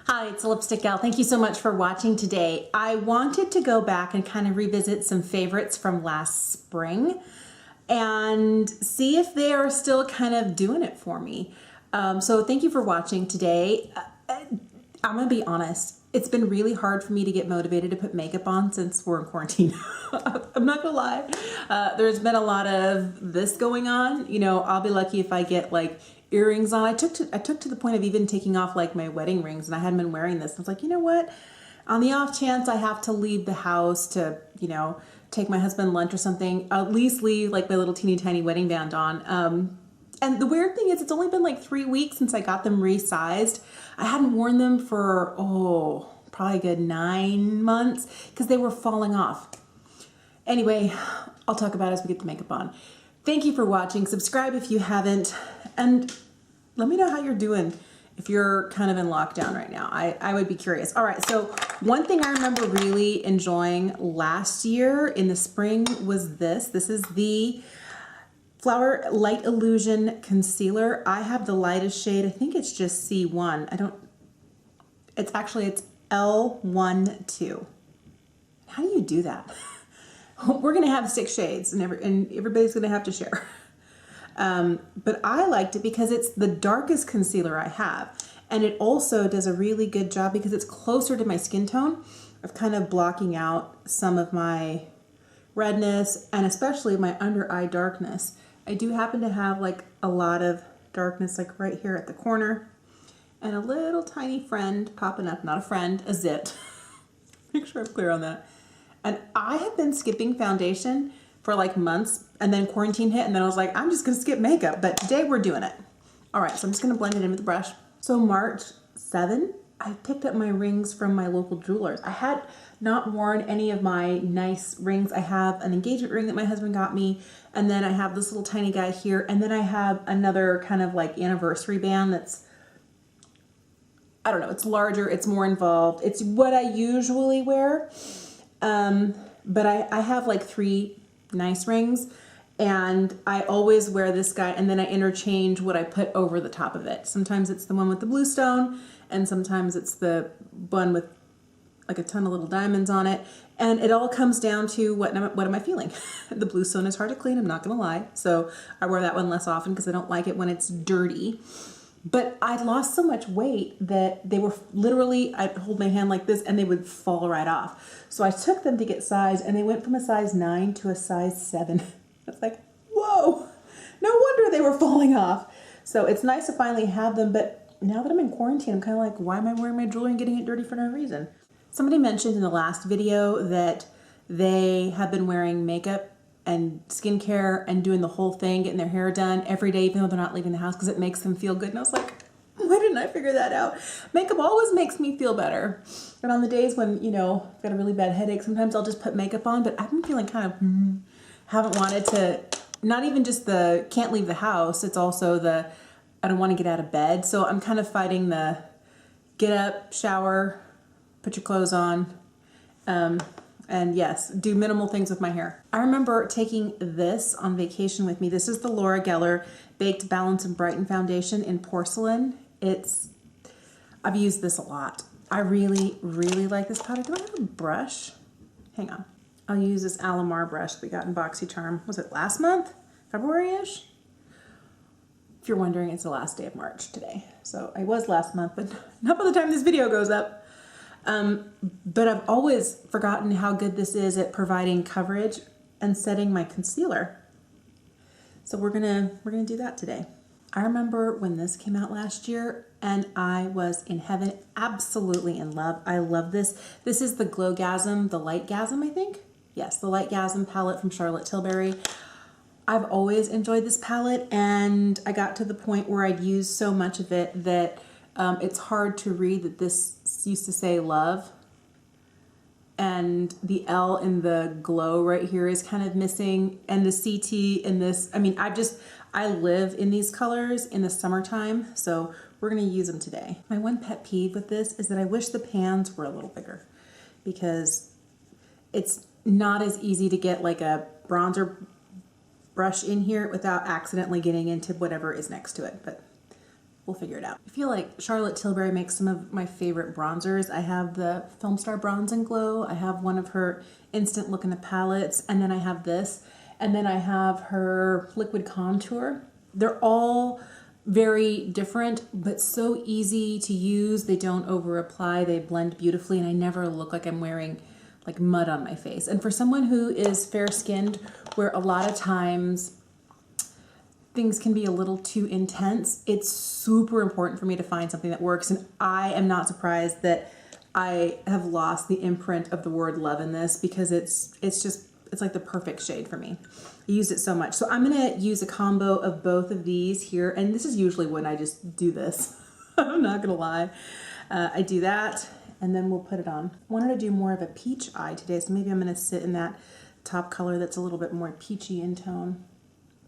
Hi, it's Lipstick Gal. Thank you so much for watching today. I wanted to go back and kind of revisit some favorites from last spring and see if they are still kind of doing it for me. So thank you for watching today. I'm gonna be honest, it's been really hard for me to get motivated to put makeup on since we're in quarantine. I'm not gonna lie. There's been a lot of this going on. You know, I'll be lucky if I get like earrings on. I took to the point of even taking off like my wedding rings, and I hadn't been wearing this. I was like, you know what? On the off chance I have to leave the house to, you know, take my husband lunch or something, I'll at least leave like my little teeny tiny wedding band on. And the weird thing is it's only been like 3 weeks since I got them resized. I hadn't worn them for, probably a good 9 months because they were falling off. Anyway, I'll talk about it as we get the makeup on. Thank you for watching. Subscribe if you haven't. And let me know how you're doing if you're kind of in lockdown right now. I would be curious. All right, so one thing I remember really enjoying last year in the spring was this. This is the Flower Light Illusion Concealer. I have the lightest shade. I think it's just C1. It's L12. How do you do that? We're gonna have 6 shades and everybody's gonna have to share. But I liked it because it's the darkest concealer I have. And it also does a really good job because it's closer to my skin tone of kind of blocking out some of my redness and especially my under eye darkness. I do happen to have like a lot of darkness like right here at the corner and a little tiny friend popping up, not a friend, a zit. Make sure I'm clear on that. And I have been skipping foundation for like months and then quarantine hit and then I was like, I'm just gonna skip makeup, but today we're doing it. All right, so I'm just gonna blend it in with the brush. So March 7, I picked up my rings from my local jewelers. I had not worn any of my nice rings. I have an engagement ring that my husband got me, and then I have this little tiny guy here, and then I have another kind of like anniversary band that's, I don't know, it's larger, it's more involved. It's what I usually wear, but I have like 3 nice rings, and I always wear this guy, and then I interchange what I put over the top of it. Sometimes it's the one with the blue stone, and sometimes it's the one with like a ton of little diamonds on it. And it all comes down to what am I feeling? The blue stone is hard to clean, I'm not gonna lie. So I wear that one less often because I don't like it when it's dirty. But I lost so much weight that they were literally, I'd hold my hand like this and they would fall right off. So I took them to get sized and they went from a size 9 to a size 7. It's like, whoa, no wonder they were falling off. So it's nice to finally have them, but now that I'm in quarantine, I'm kind of like, why am I wearing my jewelry and getting it dirty for no reason? Somebody mentioned in the last video that they have been wearing makeup and skincare and doing the whole thing, getting their hair done every day, even though they're not leaving the house because it makes them feel good. And I was like, why didn't I figure that out? Makeup always makes me feel better. And on the days when, you know, I've got a really bad headache, sometimes I'll just put makeup on, but I've been feeling kind of, haven't wanted to, not even just the can't leave the house, it's also the, I don't want to get out of bed. So I'm kind of fighting the get up, shower, put your clothes on, and yes, do minimal things with my hair. I remember taking this on vacation with me. This is the Laura Geller Baked Balance and Brighten Foundation in Porcelain. I've used this a lot. I really, really like this powder. Do I have a brush? Hang on. I'll use this Alamar brush that we got in BoxyCharm. Was it last month? February-ish? If you're wondering, it's the last day of March today. So I was last month, but not by the time this video goes up. But I've always forgotten how good this is at providing coverage and setting my concealer. So we're gonna do that today. I remember when this came out last year and I was in heaven, absolutely in love. I love this. This is the Glowgasm, the Lightgasm, I think. Yes, the Lightgasm palette from Charlotte Tilbury. I've always enjoyed this palette, and I got to the point where I'd used so much of it that it's hard to read that this used to say love, and the L in the glow right here is kind of missing, and the CT in this, I mean, I live in these colors in the summertime, so we're gonna use them today. My one pet peeve with this is that I wish the pans were a little bigger because it's not as easy to get like a bronzer brush in here without accidentally getting into whatever is next to it, but we'll figure it out. I feel like Charlotte Tilbury makes some of my favorite bronzers. I have the Film Star Bronze and Glow. I have one of her Instant Look in the palettes, and then I have this, and then I have her Liquid Contour. They're all very different, but so easy to use. They don't over apply. They blend beautifully, and I never look like I'm wearing like mud on my face. And for someone who is fair skinned, where a lot of times things can be a little too intense, it's super important for me to find something that works. And I am not surprised that I have lost the imprint of the word love in this, because it's like the perfect shade for me. I used it so much. So I'm gonna use a combo of both of these here. And this is usually when I just do this. I'm not gonna lie. I do that, and then we'll put it on. I wanted to do more of a peach eye today, so maybe I'm gonna sit in that top color that's a little bit more peachy in tone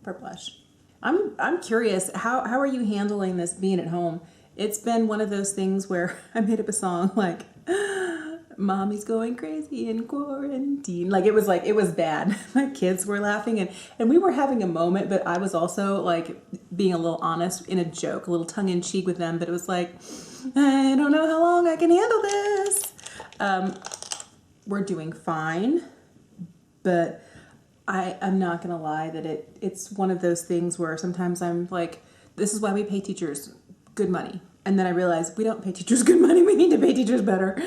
for blush. I'm curious, how are you handling this being at home? It's been one of those things where I made up a song like, Mommy's going crazy in quarantine. Like it was bad. My kids were laughing and we were having a moment, but I was also like being a little honest in a joke, a little tongue in cheek with them, but it was like, I don't know how long I can handle this. We're doing fine, but I'm not gonna lie that it's one of those things where sometimes I'm like, this is why we pay teachers good money. And then I realize we don't pay teachers good money, we need to pay teachers better.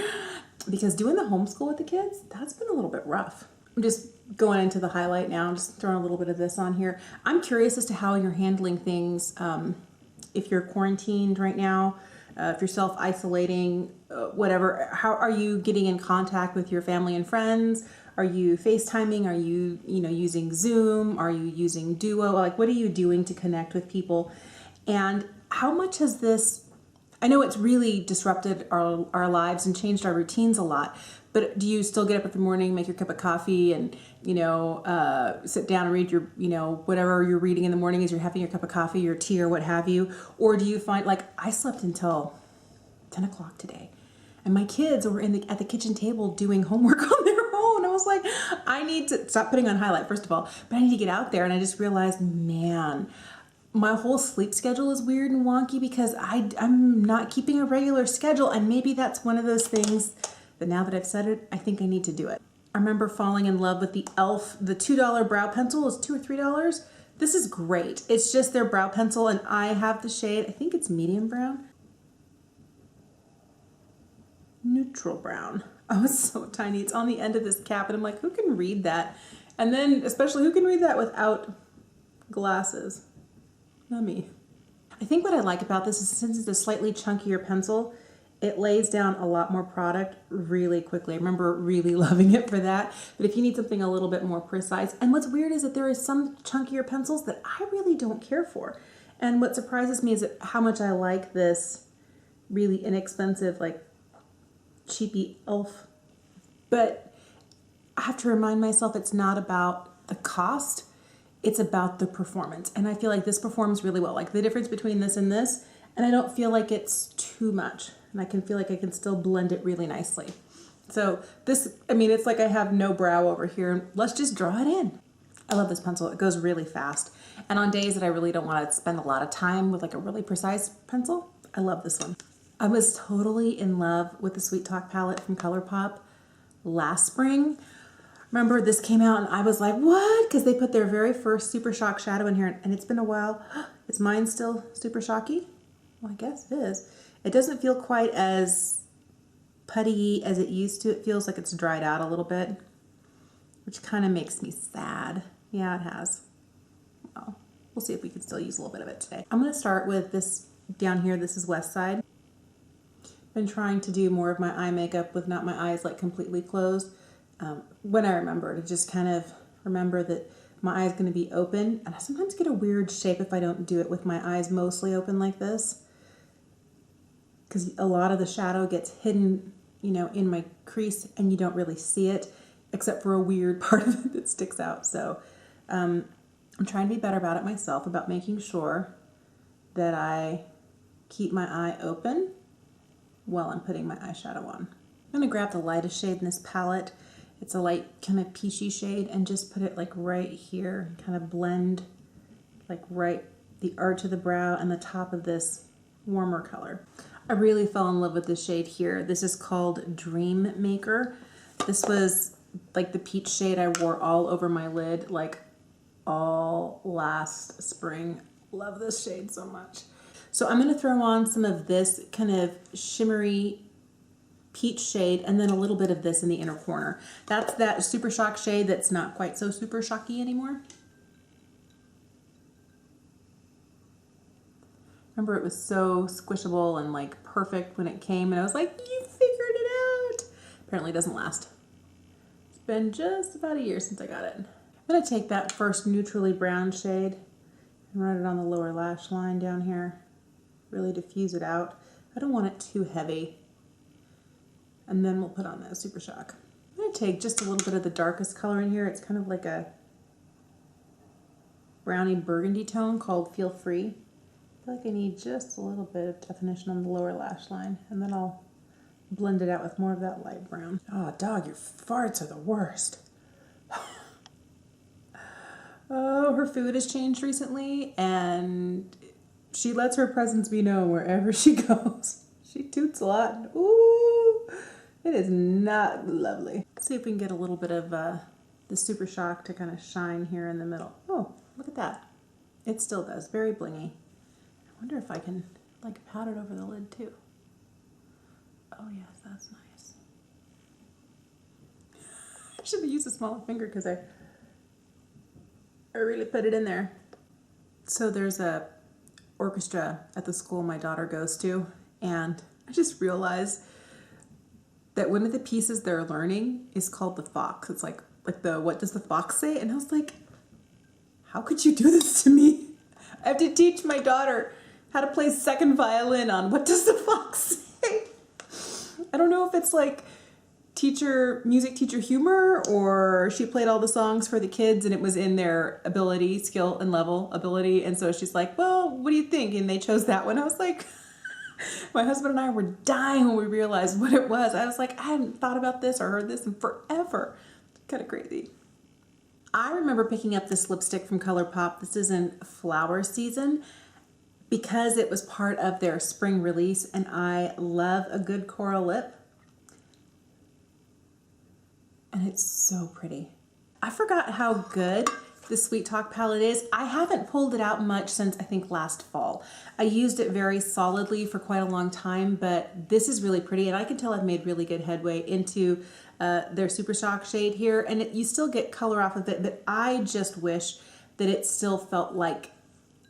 Because doing the homeschool with the kids, that's been a little bit rough. I'm just going into the highlight now. I'm just throwing a little bit of this on here. I'm curious as to how you're handling things if you're quarantined right now, if you're self-isolating, whatever. How are you getting in contact with your family and friends? Are you FaceTiming? Are you using Zoom? Are you using Duo? Like, what are you doing to connect with people? And how much has this, I know it's really disrupted our lives and changed our routines a lot, but do you still get up every morning, make your cup of coffee and, sit down and read your, whatever you're reading in the morning as you're having your cup of coffee, your tea or what have you? Or do you find, like, I slept until 10 o'clock today and my kids were at the kitchen table doing homework on their own. I was like, I need to stop putting on highlight, first of all, but I need to get out there. And I just realized, man, my whole sleep schedule is weird and wonky because I'm not keeping a regular schedule, and maybe that's one of those things that now that I've said it, I think I need to do it. I remember falling in love with the e.l.f. The $2 brow pencil is $2 or $3. This is great. It's just their brow pencil, and I have the shade, I think it's medium brown. Neutral brown. Oh, it's so tiny. It's on the end of this cap, and I'm like, who can read that? And then, especially, who can read that without glasses? Not me. I think what I like about this is since it's a slightly chunkier pencil, it lays down a lot more product really quickly. I remember really loving it for that. But if you need something a little bit more precise, and what's weird is that there is some chunkier pencils that I really don't care for. And what surprises me is that how much I like this really inexpensive, like cheapy e.l.f. But I have to remind myself it's not about the cost. It's about the performance. And I feel like this performs really well. Like the difference between this and this, and I don't feel like it's too much. And I can feel like I can still blend it really nicely. So this, I mean, it's like I have no brow over here. Let's just draw it in. I love this pencil. It goes really fast. And on days that I really don't want to spend a lot of time with like a really precise pencil, I love this one. I was totally in love with the Sweet Talk palette from Colourpop last spring. Remember, this came out and I was like, what? Because they put their very first Super Shock shadow in here, and it's been a while. Is mine still Super Shocky? Well, I guess it is. It doesn't feel quite as putty as it used to. It feels like it's dried out a little bit, which kind of makes me sad. Yeah, it has. Well, we'll see if we can still use a little bit of it today. I'm going to start with this down here. This is West Side. Been trying to do more of my eye makeup with not my eyes like completely closed. When I remember, to just kind of remember that my eye is going to be open, and I sometimes get a weird shape if I don't do it with my eyes mostly open like this, because a lot of the shadow gets hidden, in my crease, and you don't really see it except for a weird part of it that sticks out. So I'm trying to be better about it myself, about making sure that I keep my eye open while I'm putting my eyeshadow on. I'm going to grab the lightest shade in this palette. It's a light kind of peachy shade, and just put it like right here, kind of blend like right the arch of the brow and the top of this warmer color. I really fell in love with this shade here. This is called Dream Maker. This was like the peach shade I wore all over my lid like all last spring. Love this shade so much. So I'm going to throw on some of this kind of shimmery peach shade and then a little bit of this in the inner corner. That's that Super Shock shade that's not quite so super shocky anymore. Remember, it was so squishable and like perfect when it came, and I was like, you figured it out. Apparently it doesn't last. It's been just about a year since I got it. I'm gonna take that first neutrally brown shade and run it on the lower lash line down here. Really diffuse it out. I don't want it too heavy. And then we'll put on that Super Shock. I'm gonna take just a little bit of the darkest color in here. It's kind of like a browny burgundy tone called Feel Free. I feel like I need just a little bit of definition on the lower lash line, and then I'll blend it out with more of that light brown. Oh, dog, your farts are the worst. Oh, her food has changed recently, and she lets her presence be known wherever she goes. She toots a lot. Ooh, it is not lovely. Let's see if we can get a little bit of the Super Shock to kind of shine here in the middle. Oh, look at that. It still does. Very blingy. I wonder if I can like pat it over the lid too. Oh yes, that's nice. I should have used a smaller finger because I really put it in there. So there's a orchestra at the school my daughter goes to, and I just realized that one of the pieces they're learning is called the Fox. It's like the what does the fox say? And I was like, how could you do this to me? I have to teach my daughter how to play second violin on what does the fox say? I don't know if it's like music teacher humor, or she played all the songs for the kids and it was in their ability, skill and level ability. And so she's like, well, what do you think? And they chose that one. I was like, my husband and I were dying when we realized what it was. I was like, I hadn't thought about this or heard this in forever. Kind of crazy. I remember picking up this lipstick from Colourpop. This is in Flower Season because it was part of their spring release, and I love a good coral lip. And it's so pretty. I forgot how good the Sweet Talk palette is. I haven't pulled it out much since I think last fall. I used it very solidly for quite a long time, but this is really pretty, and I can tell I've made really good headway into their Super Shock shade here, and you still get color off of it, but I just wish that it still felt like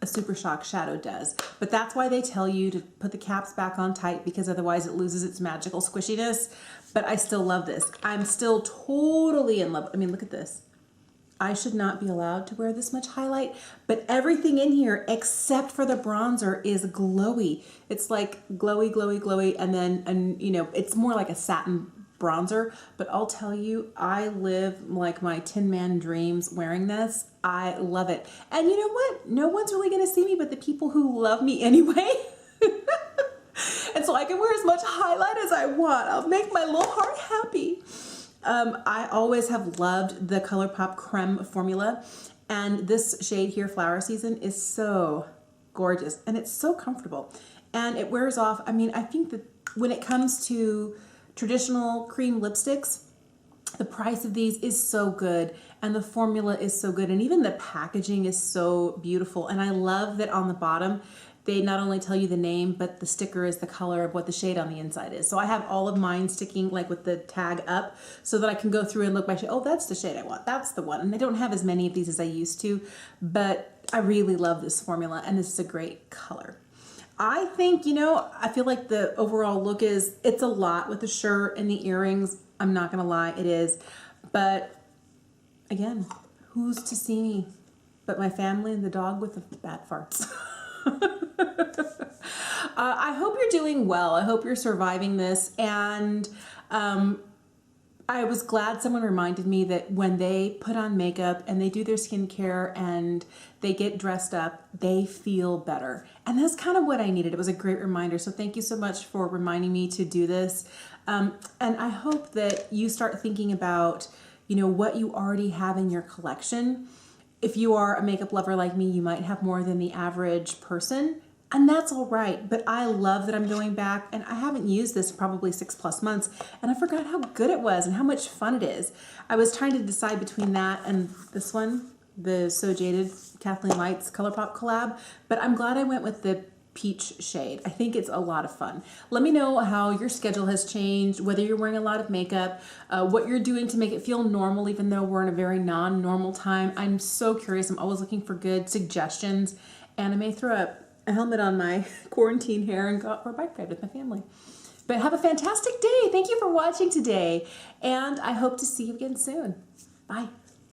a Super Shock shadow does. But that's why they tell you to put the caps back on tight, because otherwise it loses its magical squishiness. But I still love this. I'm still totally in love. I mean, look at this. I should not be allowed to wear this much highlight, but everything in here except for the bronzer is glowy. It's like glowy, glowy, glowy, and then, you know, it's more like a satin bronzer, but I'll tell you, I live like my Tin Man dreams wearing this. I love it. And you know what? No one's really going to see me but the people who love me anyway. And so I can wear as much highlight as I want. I'll make my little heart happy. I always have loved the Colourpop Creme formula, and this shade here, Flower Season, is so gorgeous, and it's so comfortable, and it wears off. I mean, I think that when it comes to traditional cream lipsticks, the price of these is so good, and the formula is so good, and even the packaging is so beautiful. And I love that on the bottom they not only tell you the name, but the sticker is the color of what the shade on the inside is. So I have all of mine sticking like with the tag up so that I can go through and look my shade. Oh, that's the shade I want. That's the one. And I don't have as many of these as I used to, but I really love this formula, and this is a great color. I think, you know, I feel like the overall look is, it's a lot with the shirt and the earrings. I'm not gonna lie, it is. But again, who's to see me but my family and the dog with the bad farts? I hope you're doing well. I hope you're surviving this. And I was glad someone reminded me that when they put on makeup and they do their skincare and they get dressed up, they feel better. And that's kind of what I needed. It was a great reminder. So thank you so much for reminding me to do this. And I hope that you start thinking about, you know, what you already have in your collection. If you are a makeup lover like me, you might have more than the average person. And that's all right, but I love that I'm going back, and I haven't used this in probably 6+ months, and I forgot how good it was and how much fun it is. I was trying to decide between that and this one, the So Jaded Kathleen Lights Colourpop collab, but I'm glad I went with the peach shade. I think it's a lot of fun. Let me know how your schedule has changed, whether you're wearing a lot of makeup, what you're doing to make it feel normal, even though we're in a very non-normal time. I'm so curious. I'm always looking for good suggestions, and I may throw up a helmet on my quarantine hair and go out for a bike ride with my family. But have a fantastic day. Thank you for watching today, and I hope to see you again soon. Bye.